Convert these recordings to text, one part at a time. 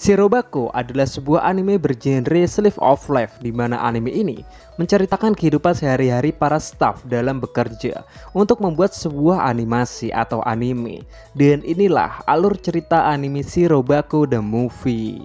Shirobako adalah sebuah anime bergenre slice of life di mana anime ini menceritakan kehidupan sehari-hari para staf dalam bekerja untuk membuat sebuah animasi atau anime. Dan inilah alur cerita anime Shirobako the Movie.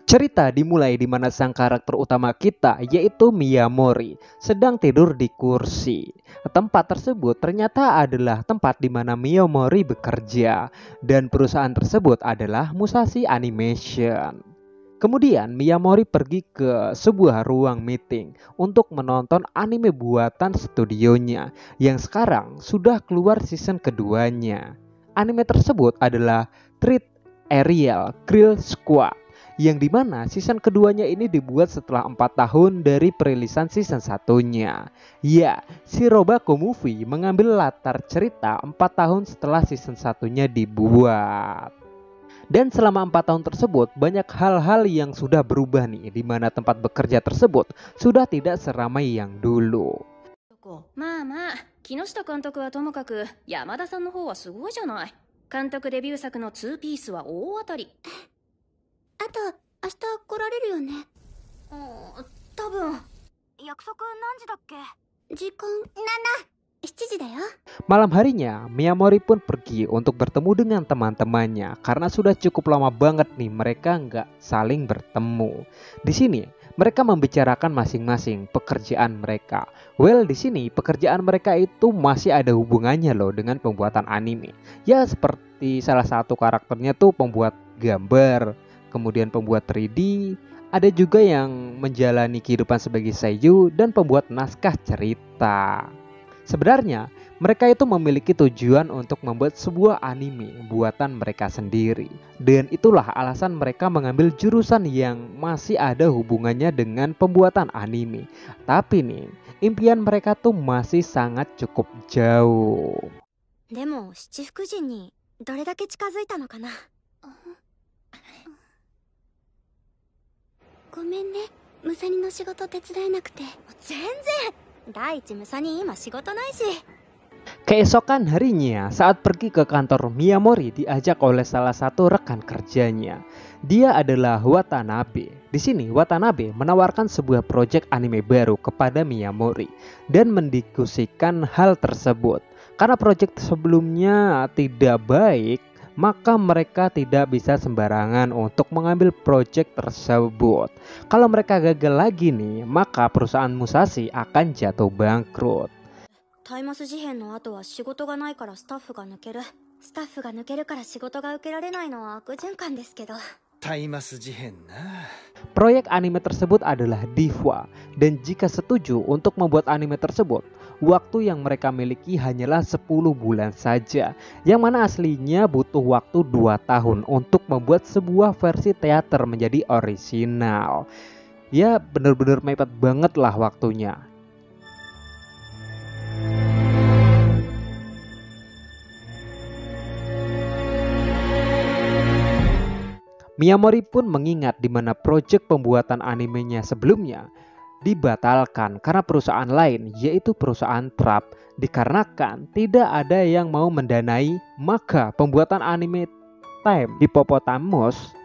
Cerita dimulai di mana sang karakter utama kita, yaitu Miyamori, sedang tidur di kursi. Tempat tersebut ternyata adalah tempat di mana Miyamori bekerja, dan perusahaan tersebut adalah Musashi Animation. Kemudian Miyamori pergi ke sebuah ruang meeting untuk menonton anime buatan studionya yang sekarang sudah keluar season keduanya. Anime tersebut adalah Treat Ariel Grill Squad, yang dimana season keduanya ini dibuat setelah 4 tahun dari perilisan season satunya. Ya, Shirobako Movie mengambil latar cerita 4 tahun setelah season satunya dibuat. Dan selama 4 tahun tersebut banyak hal-hal yang sudah berubah nih, di mana tempat bekerja tersebut sudah tidak seramai yang dulu. まあまあ、木下監督はともかく山田さんの方はすごいじゃない。監督デビュー作の2ピースは大当たり。あと、明日来られるよね。多分。約束何時だっけ？時間7時だよ。Malam harinya, Miyamori pun pergi untuk bertemu dengan teman-temannya karena sudah cukup lama banget nih mereka nggak saling bertemu. Di sini mereka membicarakan masing-masing pekerjaan mereka. Well, di sini pekerjaan mereka itu masih ada hubungannya loh dengan pembuatan anime. Ya, seperti salah satu karakternya tuh pembuat gambar, kemudian pembuat 3D, ada juga yang menjalani kehidupan sebagai seiyuu dan pembuat naskah cerita. Sebenarnya, mereka itu memiliki tujuan untuk membuat sebuah anime buatan mereka sendiri. Dan itulah alasan mereka mengambil jurusan yang masih ada hubungannya dengan pembuatan anime. Tapi nih, impian mereka tuh masih sangat cukup jauh. でも、七福神にどれだけ近づいたのかな。ごめんね、ムサニの仕事手伝えなくて。全然。第一ムサニ今仕事ないし。 Keesokan harinya, saat pergi ke kantor, Miyamori diajak oleh salah satu rekan kerjanya. Dia adalah Watanabe. Di sini Watanabe menawarkan sebuah proyek anime baru kepada Miyamori dan mendiskusikan hal tersebut. Karena proyek sebelumnya tidak baik, maka mereka tidak bisa sembarangan untuk mengambil proyek tersebut. Kalau mereka gagal lagi nih, maka perusahaan Musashi akan jatuh bangkrut. タイマス事変の後は仕事がないからスタッフが抜ける。スタッフが抜けるから仕事が受けられないのは悪循環ですけど。タイマス事変な。 Proyek anime tersebut adalah Diva, dan jika setuju untuk membuat anime tersebut, waktu yang mereka miliki hanyalah 10 bulan saja, yang mana aslinya butuh waktu 2 tahun untuk membuat sebuah versi teater menjadi orisinal. Ya, bener-bener mepet banget lah waktunya. Miyamori pun mengingat di mana proyek pembuatan animenya sebelumnya dibatalkan karena perusahaan lain, yaitu perusahaan Trap, dikarenakan tidak ada yang mau mendanai, maka pembuatan anime Time Hippopotamus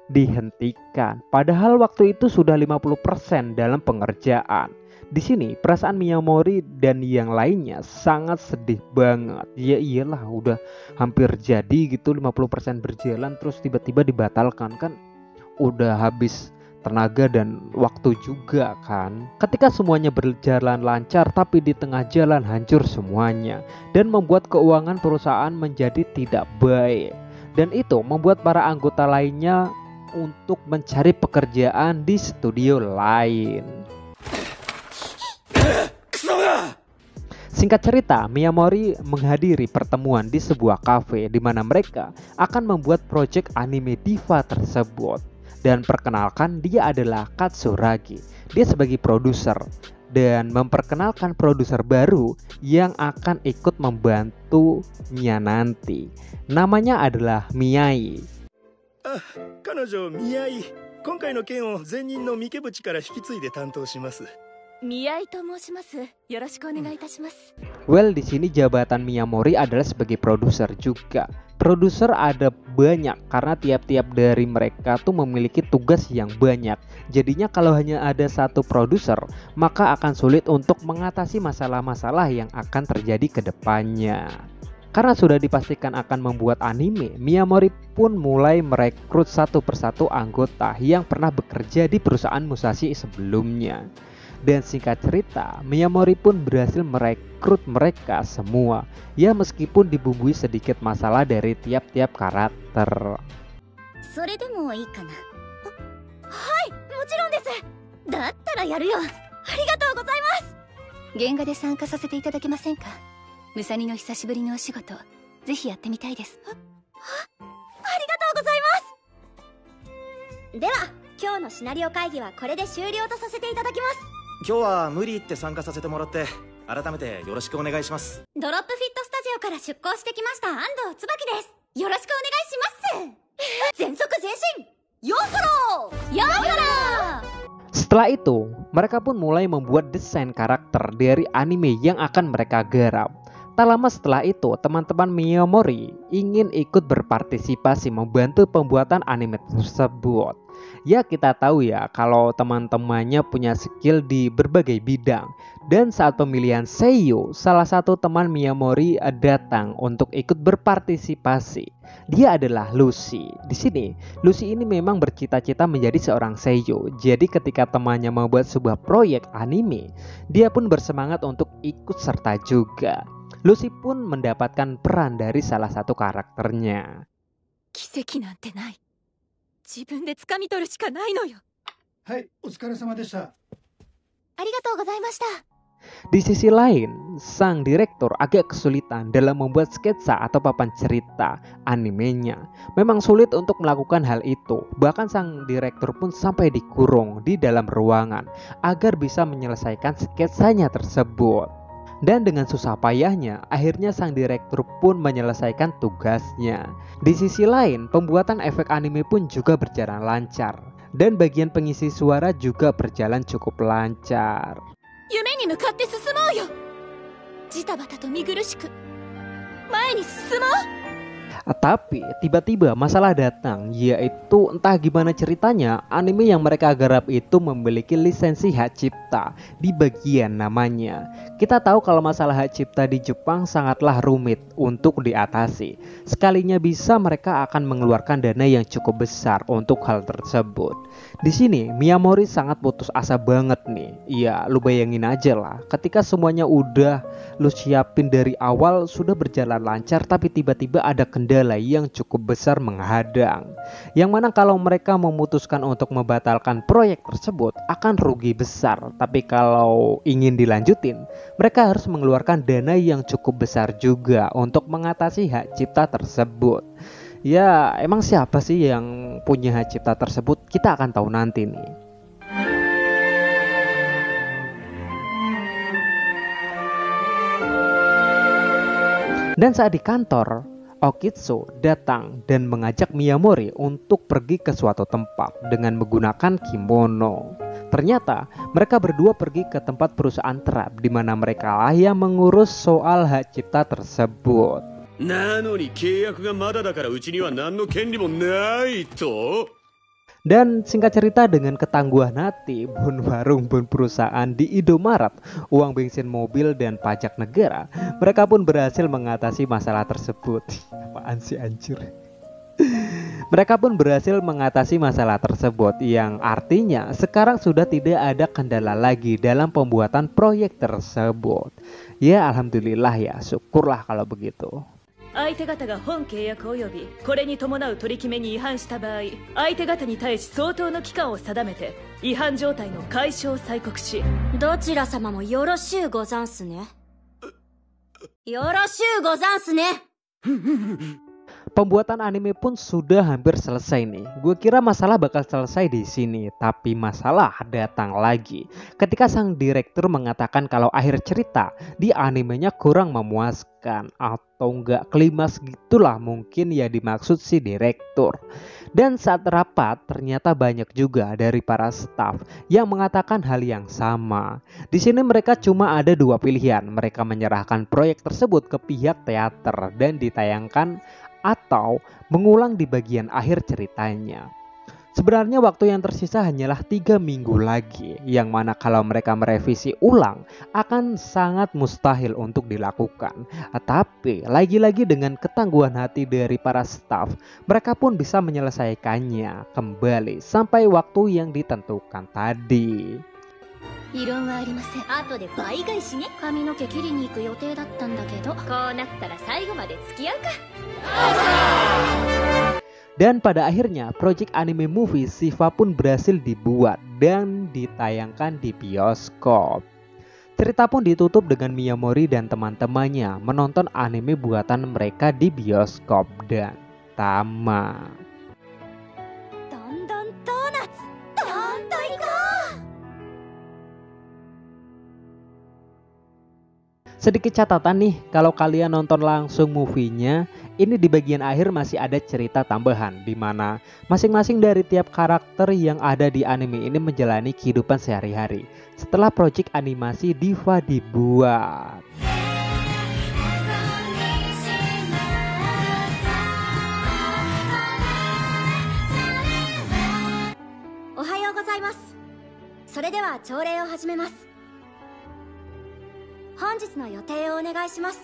dihentikan. Padahal waktu itu sudah 50% dalam pengerjaan. Di sini perasaan Miyamori dan yang lainnya sangat sedih banget. Ya iyalah, udah hampir jadi gitu, 50% berjalan terus tiba-tiba dibatalkan, kan udah habis tenaga dan waktu juga kan. Ketika semuanya berjalan lancar tapi di tengah jalan hancur semuanya dan membuat keuangan perusahaan menjadi tidak baik. Dan itu membuat para anggota lainnya untuk mencari pekerjaan di studio lain. Singkat cerita, Miyamori menghadiri pertemuan di sebuah kafe di mana mereka akan membuat proyek anime Diva tersebut. Dan perkenalkan, dia adalah Katsuragi. Dia sebagai produser dan memperkenalkan produser baru yang akan ikut membantunya nanti. Namanya adalah Miyai. 彼女宮井、今回の件を前任の三毛淵から引き継いで担当します。宮井と申します。よろしくお願いいたします。Well, di sini jabatan Miyamori adalah sebagai produser juga. Produser ada banyak karena tiap-tiap dari mereka tuh memiliki tugas yang banyak. Jadinya kalau hanya ada satu produser, maka akan sulit untuk mengatasi masalah-masalah yang akan terjadi ke depannya. Karena sudah dipastikan akan membuat anime, Miyamori pun mulai merekrut satu persatu anggota yang pernah bekerja di perusahaan Musashi sebelumnya. Dan singkat cerita, Miyamori pun berhasil merekrut mereka semua, ya meskipun dibumbui sedikit masalah dari tiap-tiap karakter. それでもいいかな。はい、もちろんです。だったらやるよ。ありがとうございます。原画で参加させていただけませんか？ムサニの久しぶりのお仕事、ぜひやってみたいです。ありがとうございます。では、今日のシナリオ会議はこれで終了とさせていただきます。今日は無理言って参加させてもらって改めてよろしくお願いします。ドロップフィットスタジオから出向してきました安藤椿です。よろしくお願いします。全速前進、ヨーソロー、ヨーソロー。 Setelah itu, mereka pun mulai membuat desain karakter dari anime yang akan mereka garap. Tak lama setelah itu, teman-teman Miyamori ingin ikut berpartisipasi membantu pembuatan anime tersebut. Ya, kita tahu ya kalau teman-temannya punya skill di berbagai bidang. Dan saat pemilihan seiyuu, salah satu teman Miyamori datang untuk ikut berpartisipasi. Dia adalah Lucy. Di sini, Lucy ini memang bercita-cita menjadi seorang seiyuu. Jadi ketika temannya membuat sebuah proyek anime, dia pun bersemangat untuk ikut serta juga. Lucy pun mendapatkan peran dari salah satu karakternya. 奇跡なんてない。自分で掴み取るしかないのよ。はい、お疲れ様でした。ありがとうございました。 Di sisi lain, sang direktur agak kesulitan dalam membuat sketsa atau papan cerita animenya. Memang sulit untuk melakukan hal itu. Bahkan sang direktur pun sampai dikurung di dalam ruangan agar bisa menyelesaikan sketsanya tersebut. Dan dengan susah payahnya, akhirnya sang direktur pun menyelesaikan tugasnya. Di sisi lain, pembuatan efek anime pun juga berjalan lancar. Dan bagian pengisi suara juga berjalan cukup lancar. 夢に向かって進もうよ。ジタバタと見苦しく前に進もう。 Tapi tiba-tiba masalah datang, yaitu entah gimana ceritanya anime yang mereka garap itu memiliki lisensi hak cipta di bagian namanya. Kita tahu kalau masalah hak cipta di Jepang sangatlah rumit untuk diatasi. Sekalinya bisa mereka akan mengeluarkan dana yang cukup besar untuk hal tersebut. Di sini Miyamori sangat putus asa banget nih. Ya, lu bayangin aja lah, ketika semuanya udah lu siapin dari awal sudah berjalan lancar, tapi tiba-tiba ada kendala yang cukup besar menghadang. Yang mana kalau mereka memutuskan untuk membatalkan proyek tersebut akan rugi besar. Tapi kalau ingin dilanjutin, mereka harus mengeluarkan dana yang cukup besar juga untuk mengatasi hak cipta tersebut. Ya, emang siapa sih yang punya hak cipta tersebut? Kita akan tahu nanti nih. Dan saat di kantor, Okitsu datang dan mengajak Miyamori untuk pergi ke suatu tempat dengan menggunakan kimono. Ternyata mereka berdua pergi ke tempat perusahaan terap di mana mereka lah yang mengurus soal hak cipta tersebut. なのに契約がまだだからうちには何の権利もないと? Dan singkat cerita, dengan ketangguhan hati bun warung bun perusahaan di Indomaret, uang bensin mobil dan pajak negara, mereka pun berhasil mengatasi masalah tersebut. Apaan sih anjir? Mereka pun berhasil mengatasi masalah tersebut, yang artinya sekarang sudah tidak ada kendala lagi dalam pembuatan proyek tersebut. Ya alhamdulillah ya, syukurlah kalau begitu. 相手方が本契約及びこれに伴う取り決めに違反した場合、相手方に対し相当の期間を定めて違反状態の解消を催告し、どちら様もよろしゅうござんすね。よろしゅうござんすね。Pembuatan anime pun sudah hampir selesai nih. Gue kira masalah bakal selesai di sini, tapi masalah datang lagi. Ketika sang direktur mengatakan kalau akhir cerita di animenya kurang memuaskan atau enggak klimaks gitulah mungkin ya dimaksud si direktur. Dan saat rapat ternyata banyak juga dari para staff yang mengatakan hal yang sama. Di sini mereka cuma ada dua pilihan. Mereka menyerahkan proyek tersebut ke pihak teater dan ditayangkan atau mengulang di bagian akhir ceritanya. Sebenarnya waktu yang tersisa hanyalah 3 minggu lagi, yang mana kalau mereka merevisi ulang akan sangat mustahil untuk dilakukan. Tapi lagi-lagi dengan ketangguhan hati dari para staff, mereka pun bisa menyelesaikannya kembali sampai waktu yang ditentukan tadi. 異論はありません。後で倍返しね。髪の毛切りに行く予定だったんだけど、こうなったら最後まで付き合うか。 Dan pada akhirnya project anime movie Shiva pun berhasil dibuat dan ditayangkan di bioskop. Cerita pun ditutup dengan Miyamori dan teman-temannya menonton anime buatan mereka di bioskop dan tamat. どんどんドーナツ、どんどん行こう。 Sedikit catatan nih, kalau kalian nonton langsung movie-nya, ini di bagian akhir masih ada cerita tambahan di mana masing-masing dari tiap karakter yang ada di anime ini menjalani kehidupan sehari-hari setelah proyek animasi Diva dibuat. Ohayou gozaimasu. それでは朝礼を始めます。 本日の予定をお願いします。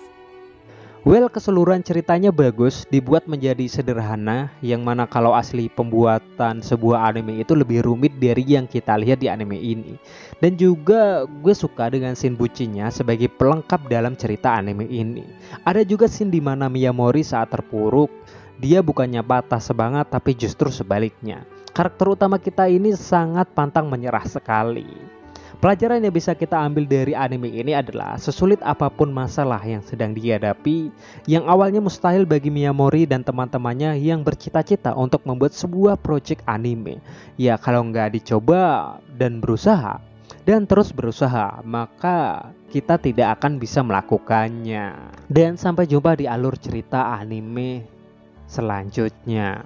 Well, keseluruhan ceritanya bagus, dibuat menjadi sederhana, yang mana kalau asli pembuatan sebuah anime itu lebih rumit dari yang kita lihat di anime ini. Dan juga gue suka dengan scene bucinnya sebagai pelengkap dalam cerita anime ini. Ada juga scene di mana Miyamori saat terpuruk, dia bukannya patah semangat tapi justru sebaliknya. Karakter utama kita ini sangat pantang menyerah sekali. Pelajaran yang bisa kita ambil dari anime ini adalah sesulit apapun masalah yang sedang dihadapi, yang awalnya mustahil bagi Miyamori dan teman-temannya yang bercita-cita untuk membuat sebuah proyek anime. Ya kalau nggak dicoba dan berusaha dan terus berusaha, maka kita tidak akan bisa melakukannya. Dan sampai jumpa di alur cerita anime selanjutnya.